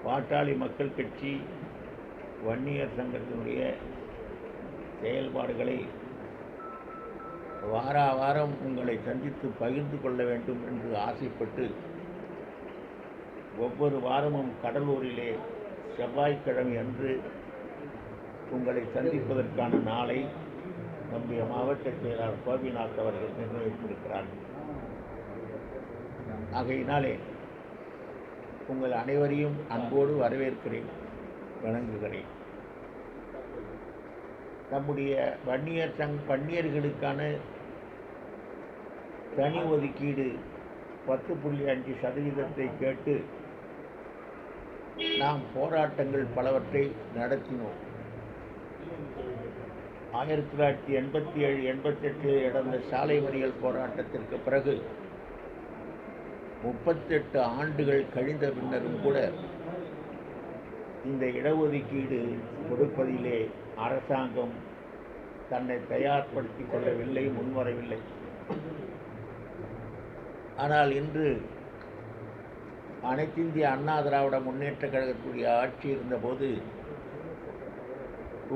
பாட்டாளி மக்கள் கட்சி வன்னியர் சங்கத்தினுடைய செயல்பாடுகளை வாரம் உங்களை சந்தித்து பகிர்ந்து கொள்ள வேண்டும் என்று ஆசைப்பட்டு ஒவ்வொரு வாரமும் கடலூரிலே செவ்வாய்க்கிழமை அன்று உங்களை சந்திப்பதற்கான நாளை நம்முடைய மாவட்ட செயலாளர் கோபிநாத் அவர்கள் நிர்ணயித்திருக்கிறார்கள். ஆகையினாலே உங்கள் அனைவரையும் அன்போடு வரவேற்கிறேன், வணங்குகிறேன். நம்முடைய வன்னியர்களுக்கான தனி ஒதுக்கீடு 10.5% கேட்டு நாம் போராட்டங்கள் பலவற்றை நடத்தினோம். 1987-88 நடந்த சாலை மறியல் போராட்டத்திற்கு பிறகு 38 ஆண்டுகள் கழிந்த பின்னரும் கூட இந்த இடஒதுக்கீடு கொடுப்பதிலே அரசாங்கம் தன்னை தயார்படுத்திக் கொள்ளவில்லை, முன்வரவில்லை. ஆனால் இன்று அனைத்திந்திய அண்ணா திராவிட முன்னேற்ற கழகத்துடைய ஆட்சி இருந்தபோது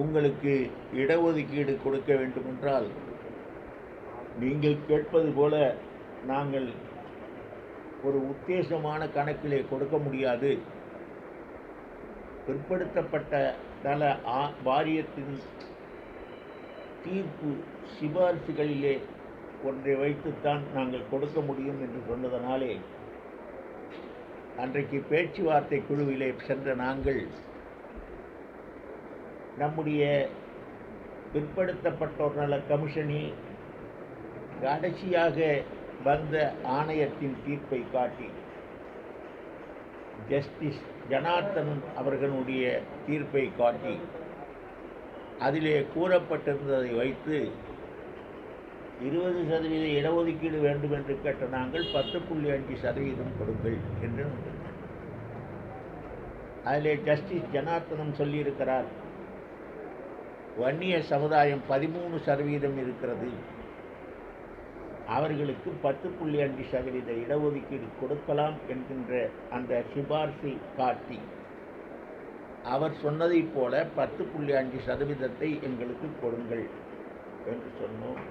உங்களுக்கு இடஒதுக்கீடு கொடுக்க வேண்டுமென்றால் நீங்கள் கேட்பது போல நாங்கள் ஒரு உத்தேசமான கணக்கிலே கொடுக்க முடியாது. பிற்படுத்தப்பட்ட நல வாரியத்தின் தீர்ப்பு சிபாரிசுகளிலே ஒன்றை வைத்துத்தான் நாங்கள் கொடுக்க முடியும் என்று சொன்னதனாலே அன்றைக்கு பேச்சுவார்த்தை குழுவிலே சென்ற நாங்கள் நம்முடைய பிற்படுத்தப்பட்டோர் நல கமிஷனில் கடைசியாக வந்த ஆணையத்தின் தீர்ப்பை காட்டி ஜஸ்டிஸ் ஜனார்த்தனன் அவர்களுடைய தீர்ப்பை காட்டி அதிலே கூறப்பட்டிருந்ததை வைத்து 20% இடஒதுக்கீடு வேண்டும் என்று கேட்ட நாங்கள் 10.5% கொடுங்கள் என்று அதிலே ஜஸ்டிஸ் ஜனார்த்தனம் சொல்லியிருக்கிறார், வன்னிய சமுதாயம் 13% இருக்கிறது, அவர்களுக்கு 10.5% இடஒதுக்கீடு கொடுக்கலாம் என்கின்ற அந்த சிபார்சை காட்டி அவர் சொன்னதைப் போல 10.5% எங்களுக்கு கொடுங்கள் என்று சொன்னோம்.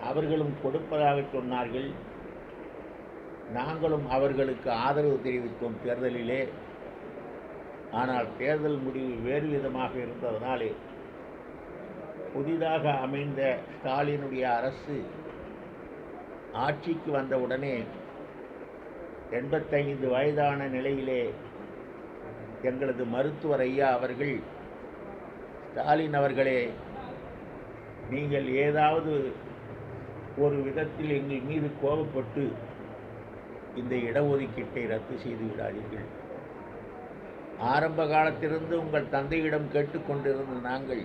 அவர்களும் கொடுப்பதாக சொன்னார்கள். நாங்களும் அவர்களுக்கு ஆதரவு தெரிவித்தோம் தேர்தலிலே. ஆனால் தேர்தல் முடிவு வேறு விதமாக இருந்ததனாலே புதிதாக அமைந்த ஸ்டாலினுடைய அரசு ஆட்சிக்கு வந்தவுடனே 85 வயதான நிலையிலே எங்களது மருத்துவர் ஐயா அவர்கள், ஸ்டாலின் அவர்களே, நீங்கள் ஏதாவது ஒரு விதத்தில் எங்கள் மீது கோபப்பட்டு இந்த இடஒதுக்கீட்டை ரத்து செய்து விடாதீர்கள். ஆரம்ப காலத்திலிருந்து உங்கள் தந்தையிடம் கேட்டுக்கொண்டிருந்த நாங்கள்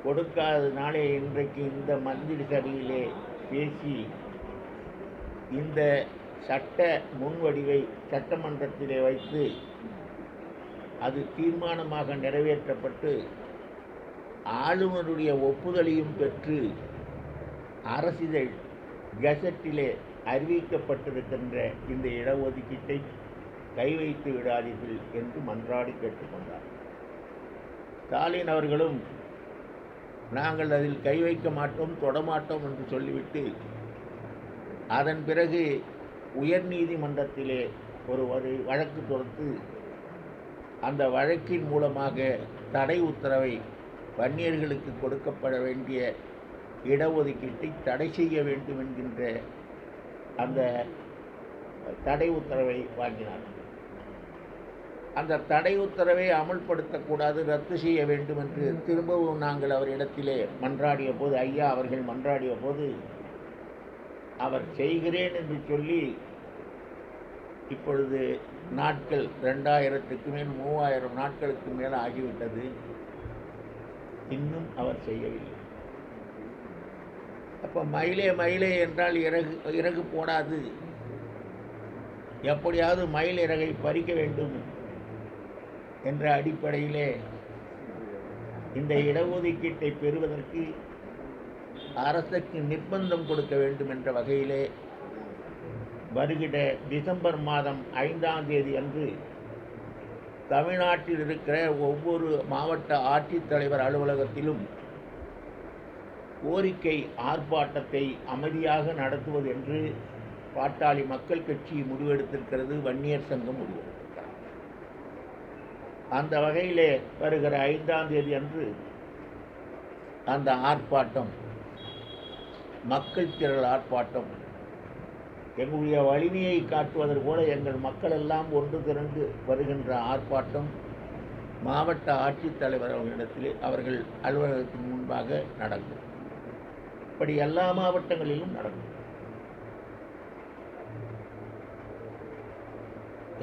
கொடுக்காதனாலே இன்றைக்கு இந்த மந்திரி சபையிலே பேசி இந்த சட்ட முன்வடிவை சட்டமன்றத்திலே வைத்து அது தீர்மானமாக நிறைவேற்றப்பட்டு ஆளுநருடைய ஒப்புதலையும் பெற்று அரசிதழ் கெசட்டிலே அறிவிக்கப்பட்டிருக்கின்ற இந்த இடஒதுக்கீட்டை கை வைத்து விடாதீர்கள் என்று மன்றாடி கேட்டுக்கொண்டார். ஸ்டாலின் அவர்களும் நாங்கள் அதில் கை வைக்க மாட்டோம், தொடமாட்டோம் என்று சொல்லிவிட்டு அதன் பிறகு உயர்நீதிமன்றத்திலே ஒரு வழக்கு தொடுத்து அந்த வழக்கின் மூலமாக தடை உத்தரவை வன்னியர்களுக்கு கொடுக்கப்பட வேண்டிய இடஒதுக்கீட்டை தடை செய்ய வேண்டும் என்கின்ற அந்த தடை உத்தரவை வாங்கினார். அந்த தடை உத்தரவை அமல்படுத்தக்கூடாது, ரத்து செய்ய வேண்டும் என்று திரும்பவும் நாங்கள் அவரிடத்திலே மன்றாடிய போது, ஐயா அவர்கள் மன்றாடிய போது அவர் செய்கிறேன் என்று சொல்லி இப்பொழுது நாட்கள் 2000க்கு மேல் 3000 நாட்களுக்கு மேல் ஆகிவிட்டது. இன்னும் அவர் செய்யவில்லை. அப்போ மயிலே மயிலே என்றால் இறகு போடாது, எப்படியாவது மயில் இறகை பறிக்க வேண்டும் என்ற அடிப்படையிலே இந்த இடஒதுக்கீட்டை பெறுவதற்கு அரசுக்கு நிர்பந்தம் கொடுக்க வேண்டும் என்ற வகையிலே வருகிற டிசம்பர் மாதம் 5ஆம் தேதி அன்று தமிழ்நாட்டில் இருக்கிற ஒவ்வொரு மாவட்ட ஆட்சித்தலைவர் அலுவலகத்திலும் கோரிக்கை ஆர்ப்பாட்டத்தை அமைதியாக நடத்துவது என்று பாட்டாளி மக்கள் கட்சி முடிவெடுத்திருக்கிறது. வன்னியர் சங்கம் முடிவெடுத்திருக்கிறது. அந்த வகையிலே வருகிற 5ஆம் தேதி அன்று அந்த ஆர்ப்பாட்டம் மக்கள் திரள் ஆர்ப்பாட்டம் எங்களுடைய வலிமையை காட்டுவதற்கு போல எங்கள் மக்கள் எல்லாம் ஒன்று திரண்டு வருகின்ற ஆர்ப்பாட்டம் மாவட்ட ஆட்சித்தலைவர் அவர்களிடத்திலே அவர்கள் அலுவலகத்தின் முன்பாக நடக்கும். இப்படி எல்லா மாவட்டங்களிலும் நடக்கும்.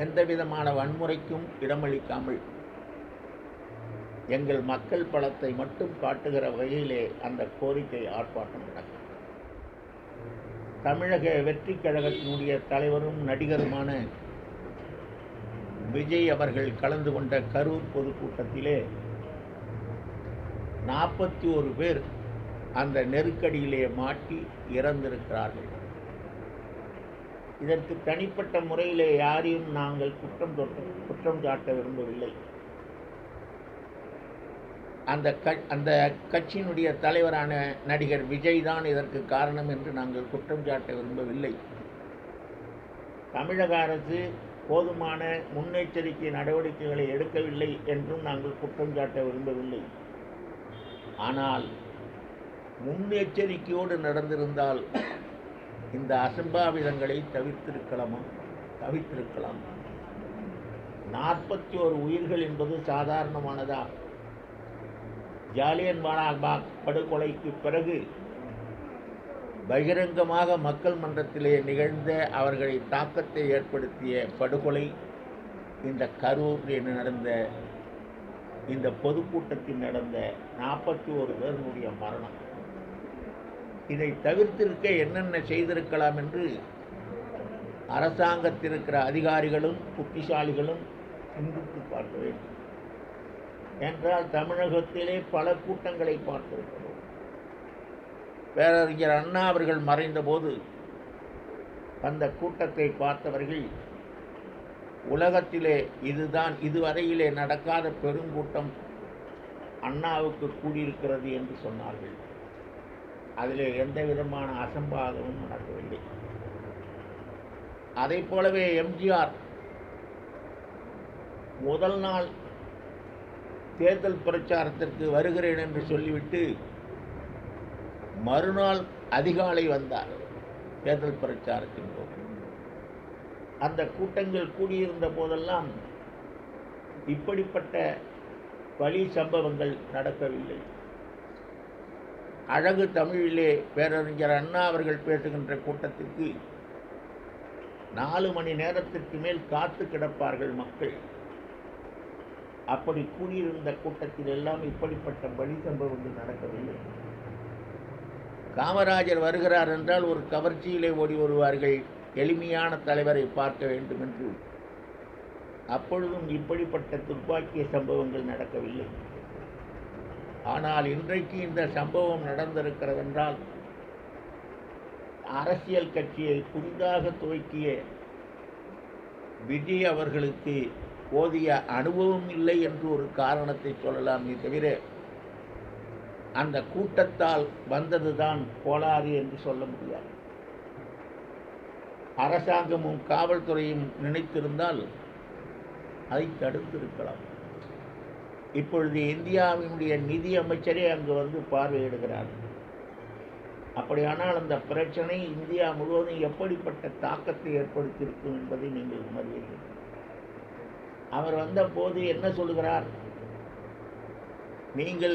எந்த விதமான வன்முறைக்கும் இடமளிக்காமல் எங்கள் மக்கள் பலத்தை மட்டும் காட்டுகிற வகையிலே அந்த கோரிக்கை ஆர்ப்பாட்டம் நடக்கும். தமிழக வெற்றி கழகத்தினுடைய தலைவரும் நடிகருமான விஜய் அவர்கள் கலந்து கொண்ட கரூர் பொதுக்கூட்டத்திலே 41 பேர் அந்த நெருக்கடியிலே மாட்டி இறந்திருக்கிறார்கள். இதற்கு தனிப்பட்ட முறையிலே யாரையும் நாங்கள் குற்றம் சாட்ட விரும்பவில்லை. அந்த கட்சியினுடைய தலைவரான நடிகர் விஜய் தான் இதற்கு காரணம் என்று நாங்கள் குற்றம் சாட்ட விரும்பவில்லை. தமிழக அரசு போதுமான முன்னெச்சரிக்கை நடவடிக்கைகளை எடுக்கவில்லை என்றும் நாங்கள் குற்றம் சாட்ட விரும்பவில்லை. ஆனால் முன்னெச்சரிக்கையோடு நடந்திருந்தால் இந்த அசம்பாவிதங்களை தவிர்த்திருக்கலாம். 41 உயிர்கள் என்பது சாதாரணமானதா? ஜாலியன் வாலாபாக் படுகொலைக்கு பிறகு பகிரங்கமாக மக்கள் மன்றத்திலே நிகழ்ந்த அவர்களை தாக்கத்தை ஏற்படுத்திய படுகொலை இந்த கரூரில் நடந்த இந்த பொதுக்கூட்டத்தில் நடந்த 41 பேருடைய மரணம். இதை தவிர்த்திருக்க என்னென்ன செய்திருக்கலாம் என்று அரசாங்கத்தில் இருக்கிற அதிகாரிகளும் புத்திசாலிகளும் சிந்தித்து பார்க்க வேண்டும். என்றால் தமிழகத்திலே பல கூட்டங்களை பார்த்திருக்கிறோம். பேரறிஞர் அண்ணா அவர்கள் மறைந்தபோது அந்த கூட்டத்தை பார்த்தவர்கள் உலகத்திலே இதுவரையிலே நடக்காத பெருங்கூட்டம் அண்ணாவுக்கு கூடியிருக்கிறது என்று சொன்னார்கள். அதிலே எந்த விதமான அசம்பாதமும் நடக்கவில்லை. அதை போலவே எம்ஜிஆர் முதல் நாள் தேர்தல் பிரச்சாரத்திற்கு வருகிறேன் என்று சொல்லிவிட்டு மறுநாள் அதிகாலை வந்தார் தேர்தல் பிரச்சாரத்தின் போது. அந்த கூட்டங்கள் கூடியிருந்த போதெல்லாம் இப்படிப்பட்ட பலி சம்பவங்கள் நடக்கவில்லை. அழகு தமிழிலே பேரறிஞர் அண்ணா அவர்கள் பேசுகின்ற கூட்டத்திற்கு 4 மணி நேரத்திற்கு மேல் காத்து கிடப்பார்கள் மக்கள். அப்படி கூடியிருந்த கூட்டத்தில் எல்லாம் இப்படிப்பட்ட பலி சம்பவங்கள் நடக்கவில்லை. காமராஜர் வருகிறார் என்றால் ஒரு கவர்ச்சியிலே ஓடி வருவார்கள், எளிமையான தலைவரை பார்க்க வேண்டும் என்று. அப்பொழுதும் இப்படிப்பட்ட துப்பாக்கிய சம்பவங்கள் நடக்கவில்லை. ஆனால் இன்றைக்கு இந்த சம்பவம் நடந்திருக்கிறதென்றால் அரசியல் கட்சியை புதிதாக துவக்கிய விஜய் அவர்களுக்கு போதிய அனுபவம் இல்லை என்று ஒரு காரணத்தை சொல்லலாமே தவிர அந்த கூட்டத்தால் வந்ததுதான் கோளாறு என்று சொல்ல முடியாது. அரசாங்கமும் காவல்துறையும் நினைத்திருந்தால் அதை தடுத்திருக்கலாம். இப்பொழுது இந்தியாவினுடைய நிதி அமைச்சரே அங்கு வந்து பார்வையிடுகிறார். அப்படியானால் அந்த பிரச்சனை இந்தியா முழுவதும் எப்படிப்பட்ட தாக்கத்தை ஏற்படுத்தியிருக்கும் என்பதை நீங்கள் உணர்வீர்கள். அவர் வந்த போது என்ன சொல்கிறார்? நீங்கள்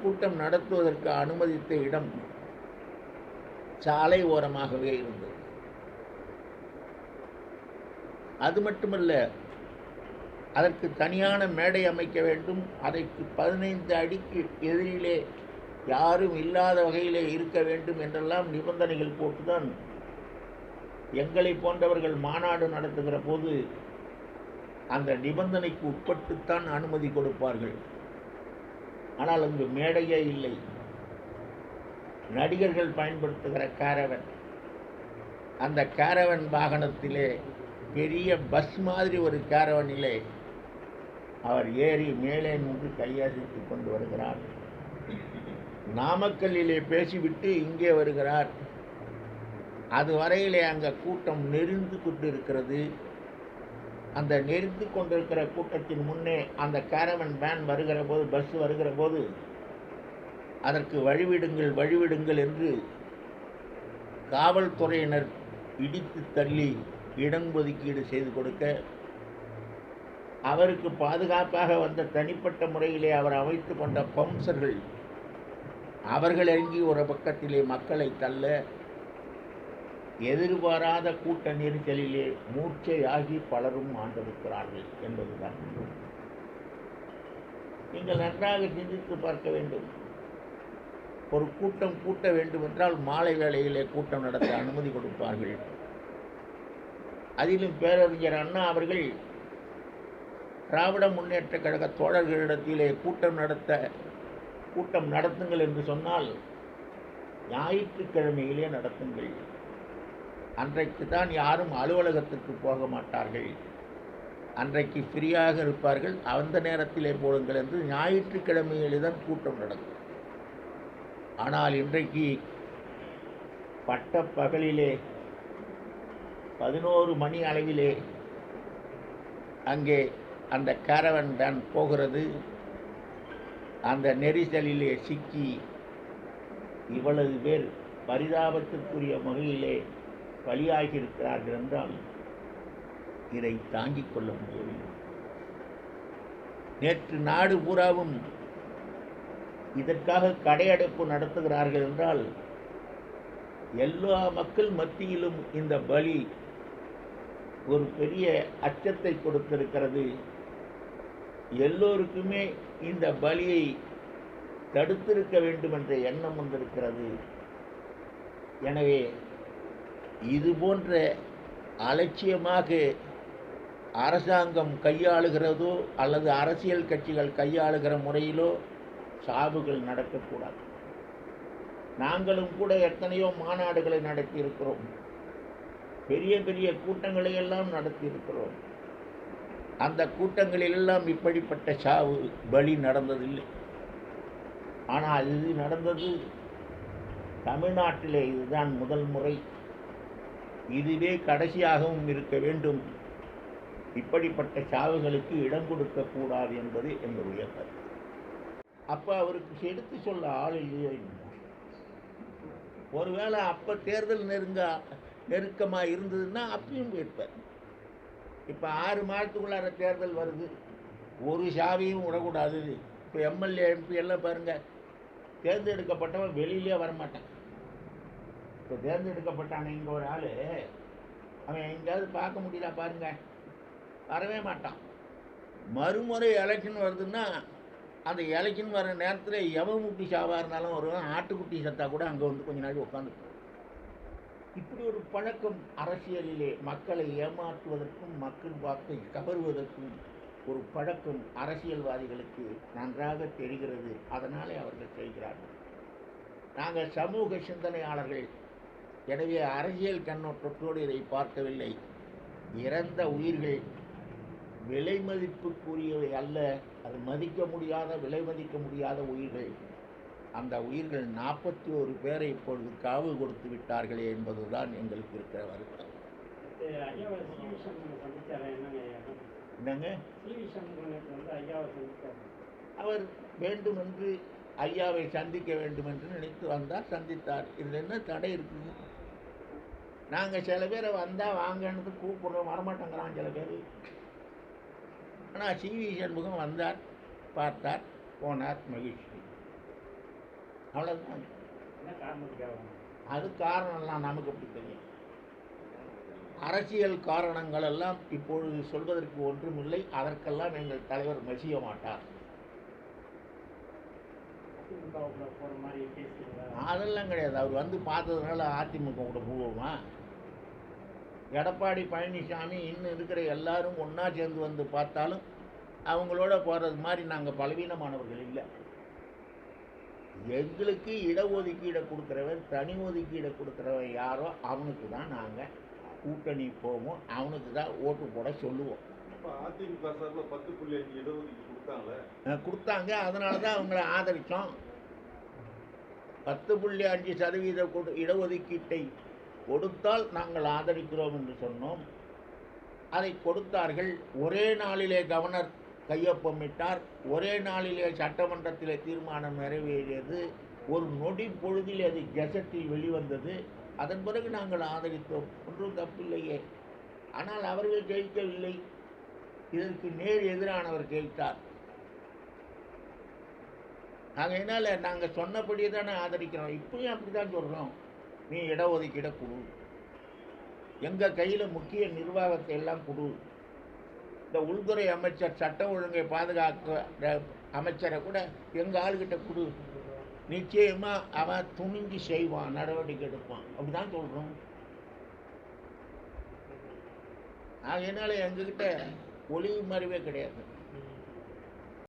கூட்டம் நடத்துவதற்கு அனுமதித்த இடம் சாலை ஓரமாகவே இருந்தது. அது மட்டுமல்ல, அதற்கு தனியான மேடை அமைக்க வேண்டும். அதற்கு 15 அடிக்கு எதிரிலே யாரும் இல்லாத வகையிலே இருக்க வேண்டும் என்றெல்லாம் நிபந்தனைகள் போட்டுதான் எங்களை போன்றவர்கள் மாநாடு நடத்துகிற போது அந்த நிபந்தனைக்கு உட்பட்டுத்தான் அனுமதி கொடுப்பார்கள். ஆனால் அங்கு மேடையே இல்லை. நடிகர்கள் பயன்படுத்துகிற கேரவன், அந்த கேரவன் வாகனத்திலே, பெரிய பஸ் மாதிரி ஒரு கேரவனிலே அவர் ஏறி மேலே நின்று கையசைத்து கொண்டு வருகிறார். நாமக்கல்லிலே பேசிவிட்டு இங்கே வருகிறார். அது வரையிலே அங்கே கூட்டம் நெறிந்து கொண்டிருக்கிறது. அந்த நெறிந்து கொண்டிருக்கிற கூட்டத்தின் முன்னே அந்த கேரவன் வேன் வருகிற போது, பஸ் வருகிற போது, அதற்கு வழிவிடுங்கள் வழிவிடுங்கள் என்று காவல்துறையினர் இடித்து தள்ளி இடஒதுக்கீடு செய்து கொடுக்க, அவருக்கு பாதுகாப்பாக வந்த தனிப்பட்ட முறையிலே அவர் அமைத்து கொண்ட பம்சர்கள் அவர்கள் இறங்கி ஒரு பக்கத்திலே மக்களை தள்ள, எதிர்பாராத கூட்ட நெரிசலிலே மூர்ச்சையாகி பலரும் ஆண்டிருக்கிறார்கள் என்பதுதான். நீங்கள் நன்றாக சிந்தித்து பார்க்க வேண்டும். ஒரு கூட்டம் கூட்ட வேண்டும் என்றால் மாலை வேளையிலே கூட்டம் நடத்த அனுமதி கொடுப்பார்கள். அதிலும் பேரறிஞர் அண்ணா அவர்கள் திராவிட முன்னேற்ற கழக தோழர்களிடத்திலே கூட்டம் நடத்துங்கள் என்று சொன்னால் ஞாயிற்றுக்கிழமையிலே நடத்துங்கள். அன்றைக்கு தான் யாரும் அலுவலகத்துக்கு போக மாட்டார்கள், அன்றைக்கு ஃப்ரீயாக இருப்பார்கள், அந்த நேரத்திலே போடுங்கள் என்று ஞாயிற்றுக்கிழமையிலே தான் கூட்டம் நடக்கும். ஆனால் இன்றைக்கு பட்ட பகலிலே 11 மணி அளவிலே அங்கே அந்த கேரவன் வேன் போகிறது. அந்த நெரிசலிலே சிக்கி இவ்வளவு பேர் பரிதாபத்திற்குரிய வகையிலே பலியாகியிருக்கிறார்கள் என்றால் இதை தாங்கிக் கொள்ள முடியவில்லை. நேற்று நாடு பூராவும் இதற்காக கடையடைப்பு நடத்துகிறார்கள் என்றால் எல்லா மக்கள் மத்தியிலும் இந்த பலி ஒரு பெரிய அச்சத்தை கொடுத்திருக்கிறது. எல்லோருக்குமே இந்த பலியை தடுத்திருக்க வேண்டும் என்ற எண்ணம் வந்திருக்கிறது. எனவே இது போன்ற அலட்சியமாக அரசாங்கம் கையாளுகிறதோ அல்லது அரசியல் கட்சிகள் கையாளுகிற முறையிலோ சாவுகள் நடக்கக்கூடாது. நாங்களும் கூட எத்தனையோ மாநாடுகளை நடத்தியிருக்கிறோம், பெரிய பெரிய கூட்டங்களை எல்லாம் நடத்தியிருக்கிறோம். அந்த கூட்டங்களிலெல்லாம் இப்படிப்பட்ட சாவு பலி நடந்ததில்லை. ஆனால் இது நடந்தது தமிழ்நாட்டிலே. இதுதான் முதல் முறை, இதுவே கடைசியாகவும் இருக்க வேண்டும். இப்படிப்பட்ட சாவுகளுக்கு இடம் கொடுக்கக்கூடாது என்பது என்னுடைய கருத்து. அப்போ அவருக்கு எடுத்து சொல்ல ஆள் இல்லையோ இல்லை. ஒருவேளை அப்போ தேர்தல் நெருக்கமாக இருந்ததுன்னா அப்பயும் போயிருப்பார். இப்போ 6 மாதத்துக்குள்ளார தேர்தல் வருது, ஒரு சாவியும் விடக்கூடாது. இப்போ எம்எல்ஏ எம்பி எல்லாம் பாருங்கள், தேர்ந்தெடுக்கப்பட்டவன் வெளியிலே வரமாட்டான். இப்போ தேர்ந்தெடுக்கப்பட்டான இங்கே ஒரு ஆள், அவன் எங்கேயாவது பார்க்க முடியல பாருங்க, வரவே மாட்டான். மறுமுறை எலெக்ஷன் வருதுன்னா அந்த எலெக்ஷன் வர நேரத்தில் எவமுட்டி சாவாக இருந்தாலும் வருவான், ஆட்டுக்குட்டி சத்தா கூட அங்கே வந்து கொஞ்ச நாள் உட்காந்துருக்கும். இப்படி ஒரு பழக்கம் அரசியலிலே மக்களை ஏமாற்றுவதற்கும் மக்கள் வாக்கை கவருவதற்கும் ஒரு பழக்கம் அரசியல்வாதிகளுக்கு நன்றாக தெரிகிறது. அதனாலே அவர்கள் செய்கிறார்கள். நாங்கள் சமூக சிந்தனையாளர்கள், எனவே அரசியல் கண்ணோட்டத்தோடு இதை பார்க்கவில்லை. இறந்த உயிர்கள் விலை மதிப்புக்குரியவை அல்ல, அது மதிக்க முடியாத, விலை மதிக்க முடியாத உயிர்கள். அந்த உயிர்கள் 41 பேரை இப்பொழுது காவு கொடுத்து விட்டார்களே என்பதுதான் எங்களுக்கு இருக்கிற வருத்தம். என்னங்க, அவர் வேண்டுமென்று ஐயாவை சந்திக்க வேண்டும் என்று நினைத்து வந்தார், சந்தித்தார். இதில் என்ன தடை இருக்குது? நாங்கள் சில பேரை வந்தால் வாங்கன்னு கூப்பிட்றோம், வரமாட்டேங்கிறான் சில பேர். ஆனால் சிவி சண்முகம் வந்தார், பார்த்தார், போனார், மகிழ்ச்சி. அவ்வளோதான். அது காரணம்லாம் நமக்கு எப்படி தெரியும்? அரசியல் காரணங்கள் எல்லாம் இப்பொழுது சொல்வதற்கு ஒன்றுமில்லை. அதற்கெல்லாம் எங்கள் தலைவர் மசிய மாட்டார். அதெல்லாம் கிடையாது. அவர் வந்து பார்த்ததுனால அதிமுக கூட போவோமா? எடப்பாடி பழனிசாமி இன்னும் இருக்கிற எல்லாரும் ஒன்றா சேர்ந்து வந்து பார்த்தாலும் அவங்களோட போகிறது மாதிரி நாங்கள் பலவீனமானவர்கள் இல்லை. எங்களுக்கு இடஒதுக்கீடை கொடுக்குறவன், தனி ஒதுக்கீடை கொடுக்குறவன் யாரோ அவனுக்கு தான் நாங்கள் கூட்டணி போவோம், அவனுக்கு தான் ஓட்டு போட சொல்லுவோம். அதிமுக சார்பில் 10.5 இடஒதுக்கீடு கொடுத்தாங்களே, கொடுத்தாங்க. அதனால தான் அவங்கள ஆதரித்தோம். 10.5% இடஒதுக்கீட்டை கொடுத்தால் நாங்கள் ஆதரிக்கிறோம் என்று சொன்னோம். அதை கொடுத்தார்கள். ஒரே நாளிலே கவர்னர் கையொப்பமிட்டார். ஒரே நாளிலே சட்டமன்றத்தில் தீர்மானம் நிறைவேறியது. ஒரு நொடி பொழுதில் அது கெசட்டில் வெளிவந்தது. அதன் பிறகு நாங்கள் ஆதரித்தோம். ஒன்றும் தப்பில்லையே. ஆனால் அவர்கள் ஜெயிக்கவில்லை. இதற்கு நேர் எதிரானவர் ஜெயித்தார். ஆகையினால நாங்கள் சொன்னபடியே தானே ஆதரிக்கிறோம். இப்பயும் அப்படி தான் சொல்கிறோம். நீ இடஒதுக்கீடை கொடு, எங்கள் கையில் முக்கிய நிர்வாகத்தை எல்லாம் கொடு. இந்த உள்துறை அமைச்சர், சட்டம் ஒழுங்கை பாதுகாக்க அமைச்சரை கூட எங்கள் ஆளுகிட்ட கொடு. நிச்சயமாக அவன் துணிஞ்சு செய்வான், நடவடிக்கை எடுப்பான். அப்படி தான் சொல்கிறோம். ஆகையினால எங்ககிட்ட ஒளிவு மறைவே கிடையாது.